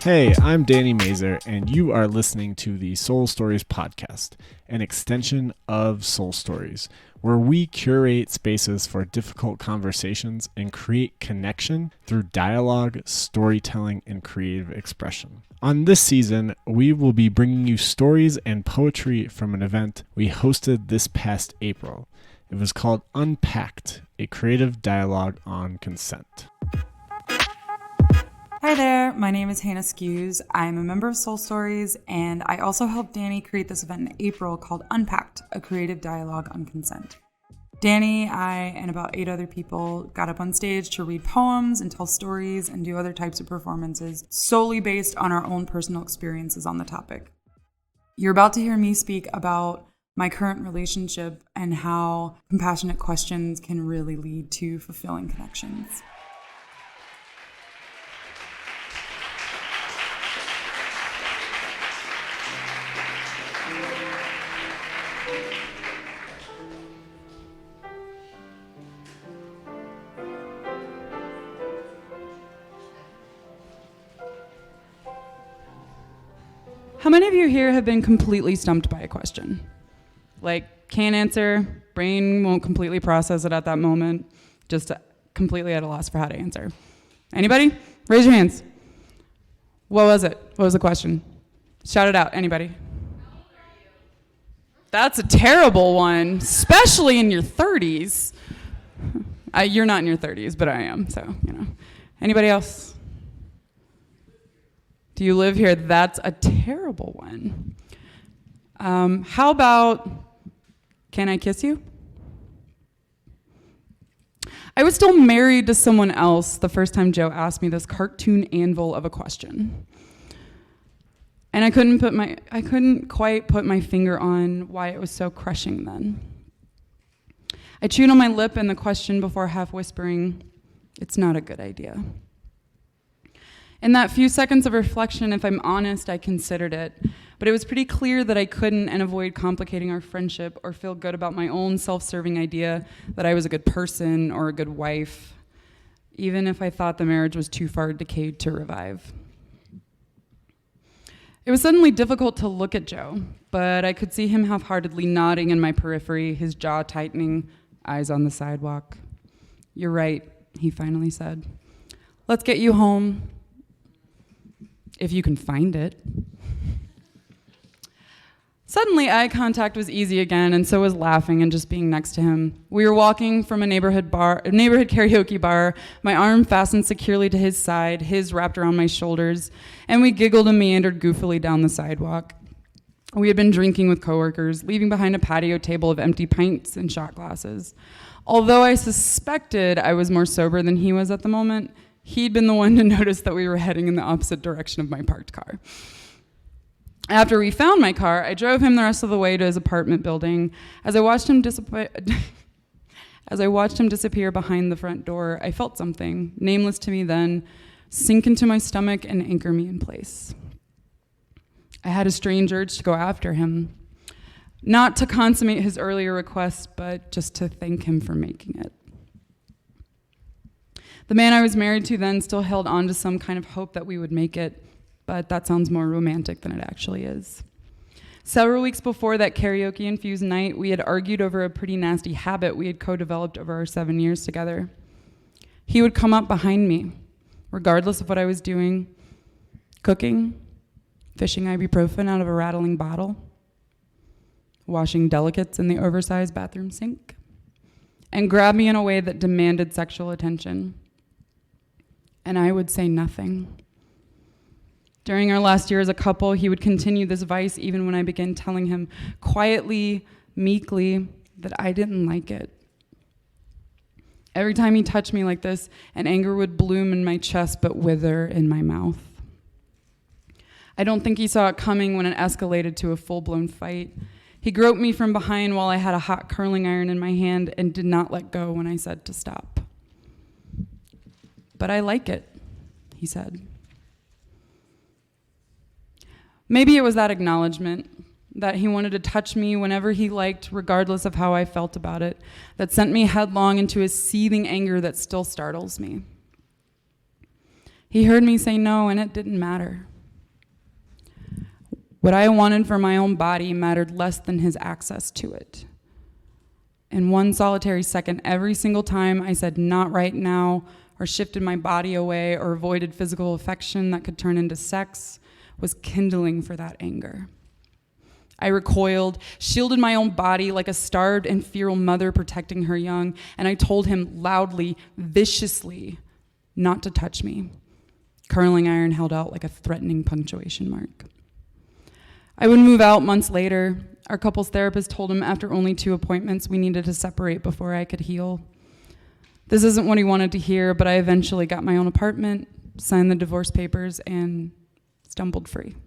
Hey, I'm Danny Mazer, and you are listening to the Soul Stories podcast, an extension of Soul Stories, where we curate spaces for difficult conversations and create connection through dialogue, storytelling, and creative expression. On this season, we will be bringing you stories and poetry from an event we hosted this past April. It was called Unpacked, a creative dialogue on consent. Hi there, my name is Hannah Skewes. I'm a member of Soul Stories, and I also helped Danny create this event in April called Unpacked, a creative dialogue on consent. Danny, I, and about 8 other people got up on stage to read poems and tell stories and do other types of performances solely based on our own personal experiences on the topic. You're about to hear me speak about my current relationship and how compassionate questions can really lead to fulfilling connections. How many of you here have been completely stumped by a question? Like, can't answer, brain won't completely process it at that moment, just completely at a loss for how to answer. Anybody? Raise your hands. What was it? What was the question? Shout it out, anybody. That's a terrible one, especially in your 30s. You're not in your 30s, but I am, so, you know. Anybody else? Do you live here? That's a terrible one. How about, can I kiss you? I was still married to someone else the first time Joe asked me this cartoon anvil of a question. And I couldn't quite put my finger on why it was so crushing then. I chewed on my lip in the question before half whispering, "It's not a good idea." In that few seconds of reflection, if I'm honest, I considered it. But it was pretty clear that I couldn't and avoid complicating our friendship or feel good about my own self-serving idea that I was a good person or a good wife, even if I thought the marriage was too far decayed to revive. It was suddenly difficult to look at Joe, but I could see him half-heartedly nodding in my periphery, his jaw tightening, eyes on the sidewalk. "You're right," he finally said. "Let's get you home. If you can find it." Suddenly, eye contact was easy again, and so was laughing and just being next to him. We were walking from a neighborhood karaoke bar, my arm fastened securely to his side, his wrapped around my shoulders, and we giggled and meandered goofily down the sidewalk. We had been drinking with coworkers, leaving behind a patio table of empty pints and shot glasses. Although I suspected I was more sober than he was at the moment, he'd been the one to notice that we were heading in the opposite direction of my parked car. After we found my car, I drove him the rest of the way to his apartment building. As I watched him disappear behind the front door, I felt something, nameless to me then, sink into my stomach and anchor me in place. I had a strange urge to go after him, not to consummate his earlier request, but just to thank him for making it. The man I was married to then still held on to some kind of hope that we would make it, but that sounds more romantic than it actually is. Several weeks before that karaoke-infused night, we had argued over a pretty nasty habit we had co-developed over our 7 years together. He would come up behind me, regardless of what I was doing, cooking, fishing ibuprofen out of a rattling bottle, washing delicates in the oversized bathroom sink, and grab me in a way that demanded sexual attention. And I would say nothing. During our last year as a couple, he would continue this vice even when I began telling him quietly, meekly, that I didn't like it. Every time he touched me like this, an anger would bloom in my chest but wither in my mouth. I don't think he saw it coming when it escalated to a full-blown fight. He groped me from behind while I had a hot curling iron in my hand and did not let go when I said to stop. "But I like it," he said. Maybe it was that acknowledgement, that he wanted to touch me whenever he liked, regardless of how I felt about it, that sent me headlong into a seething anger that still startles me. He heard me say no, and it didn't matter. What I wanted for my own body mattered less than his access to it. In one solitary second, every single time I said not right now, or shifted my body away, or avoided physical affection that could turn into sex, was kindling for that anger. I recoiled, shielded my own body like a starved and feral mother protecting her young, and I told him loudly, viciously, not to touch me. Curling iron held out like a threatening punctuation mark. I would move out months later. Our couples therapist told him after only 2 appointments we needed to separate before I could heal. This isn't what he wanted to hear, but I eventually got my own apartment, signed the divorce papers, and stumbled free.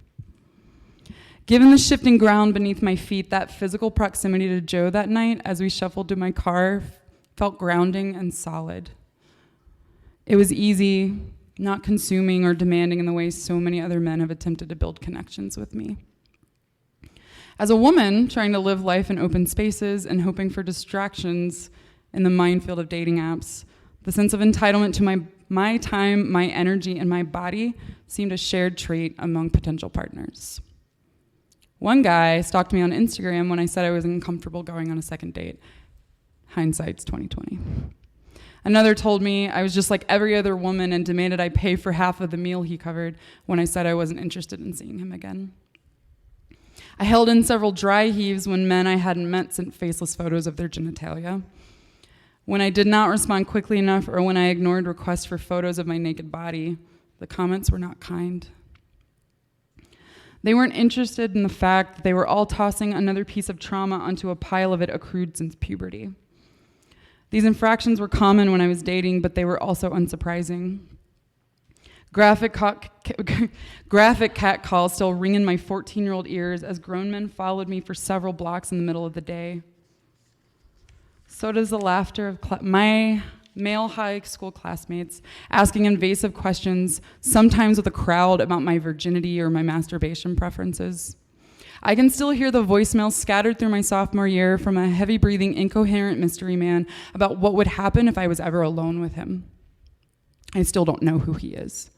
Given the shifting ground beneath my feet, that physical proximity to Joe that night as we shuffled to my car felt grounding and solid. It was easy, not consuming or demanding in the way so many other men have attempted to build connections with me. As a woman trying to live life in open spaces and hoping for distractions in the minefield of dating apps, the sense of entitlement to my time, my energy, and my body seemed a shared trait among potential partners. One guy stalked me on Instagram when I said I was uncomfortable going on a second date. Hindsight's 2020. Another told me I was just like every other woman and demanded I pay for half of the meal he covered when I said I wasn't interested in seeing him again. I held in several dry heaves when men I hadn't met sent faceless photos of their genitalia. When I did not respond quickly enough or when I ignored requests for photos of my naked body, the comments were not kind. They weren't interested in the fact that they were all tossing another piece of trauma onto a pile of it accrued since puberty. These infractions were common when I was dating, but they were also unsurprising. Graphic cat calls still ring in my 14-year-old ears as grown men followed me for several blocks in the middle of the day. So does the laughter of my male high school classmates asking invasive questions, sometimes with a crowd, about my virginity or my masturbation preferences. I can still hear the voicemails scattered through my sophomore year from a heavy-breathing, incoherent mystery man about what would happen if I was ever alone with him. I still don't know who he is.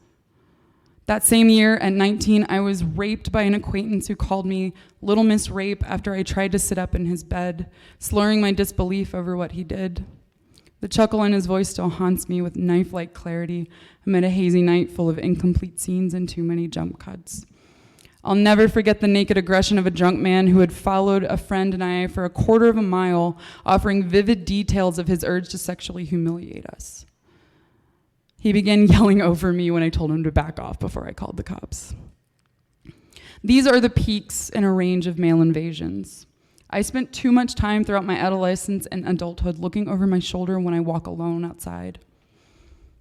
That same year, at 19, I was raped by an acquaintance who called me Little Miss Rape after I tried to sit up in his bed, slurring my disbelief over what he did. The chuckle in his voice still haunts me with knife-like clarity amid a hazy night full of incomplete scenes and too many jump cuts. I'll never forget the naked aggression of a drunk man who had followed a friend and I for a quarter of a mile, offering vivid details of his urge to sexually humiliate us. He began yelling over me when I told him to back off before I called the cops. These are the peaks in a range of male invasions. I spent too much time throughout my adolescence and adulthood looking over my shoulder when I walk alone outside.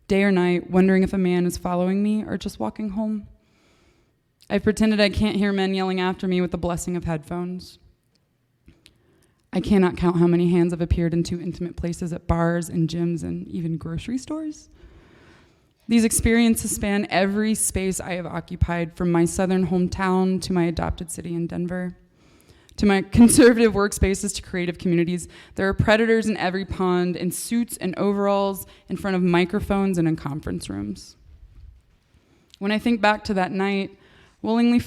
Day or night, wondering if a man is following me or just walking home. I've pretended I can't hear men yelling after me with the blessing of headphones. I cannot count how many hands have appeared in too intimate places at bars and gyms and even grocery stores. These experiences span every space I have occupied, from my southern hometown to my adopted city in Denver. To my conservative workspaces to creative communities, there are predators in every pond, in suits and overalls, in front of microphones and in conference rooms. When I think back to that night, willingly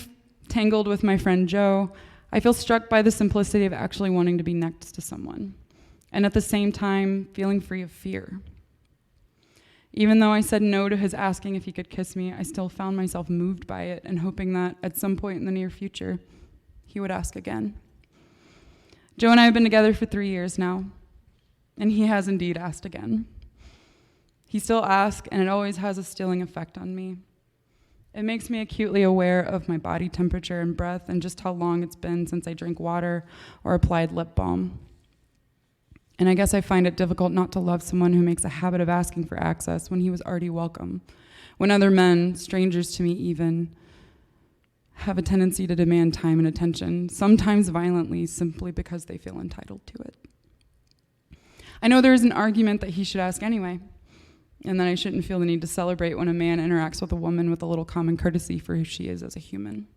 tangled with my friend Joe, I feel struck by the simplicity of actually wanting to be next to someone, and at the same time, feeling free of fear. Even though I said no to his asking if he could kiss me, I still found myself moved by it and hoping that at some point in the near future, he would ask again. Joe and I have been together for 3 years now, and he has indeed asked again. He still asks, and it always has a stilling effect on me. It makes me acutely aware of my body temperature and breath and just how long it's been since I drank water or applied lip balm. And I guess I find it difficult not to love someone who makes a habit of asking for access when he was already welcome, when other men, strangers to me even, have a tendency to demand time and attention, sometimes violently, simply because they feel entitled to it. I know there is an argument that he should ask anyway, and that I shouldn't feel the need to celebrate when a man interacts with a woman with a little common courtesy for who she is as a human.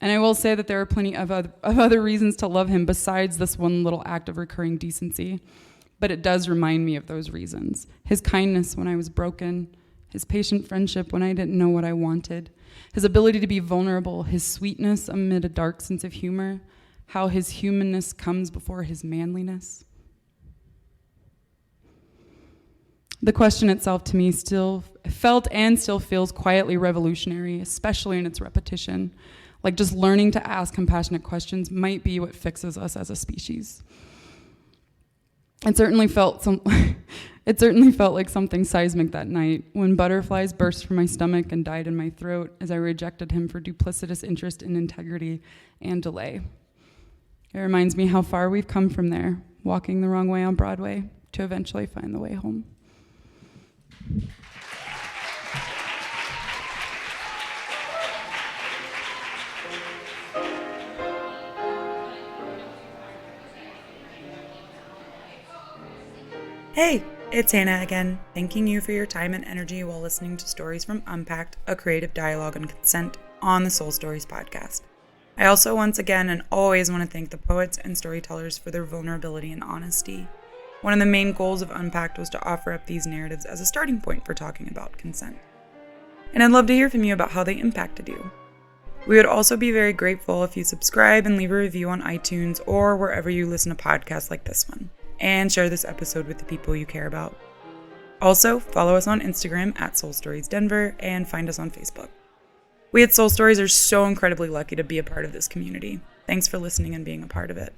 And I will say that there are plenty of other reasons to love him besides this one little act of recurring decency, but it does remind me of those reasons. His kindness when I was broken, his patient friendship when I didn't know what I wanted, his ability to be vulnerable, his sweetness amid a dark sense of humor, how his humanness comes before his manliness. The question itself to me still felt and still feels quietly revolutionary, especially in its repetition. Like just learning to ask compassionate questions might be what fixes us as a species. It certainly felt like something seismic that night when butterflies burst from my stomach and died in my throat as I rejected him for duplicitous interest in integrity and delay. It reminds me how far we've come from there, walking the wrong way on Broadway to eventually find the way home. Hey, it's Hannah again, thanking you for your time and energy while listening to stories from Unpacked, a creative dialogue on consent on the Soul Stories podcast. I also once again and always want to thank the poets and storytellers for their vulnerability and honesty. One of the main goals of Unpacked was to offer up these narratives as a starting point for talking about consent. And I'd love to hear from you about how they impacted you. We would also be very grateful if you subscribe and leave a review on iTunes or wherever you listen to podcasts like this one, and share this episode with the people you care about. Also, follow us on Instagram at Soul Stories Denver and find us on Facebook. We at Soul Stories are so incredibly lucky to be a part of this community. Thanks for listening and being a part of it.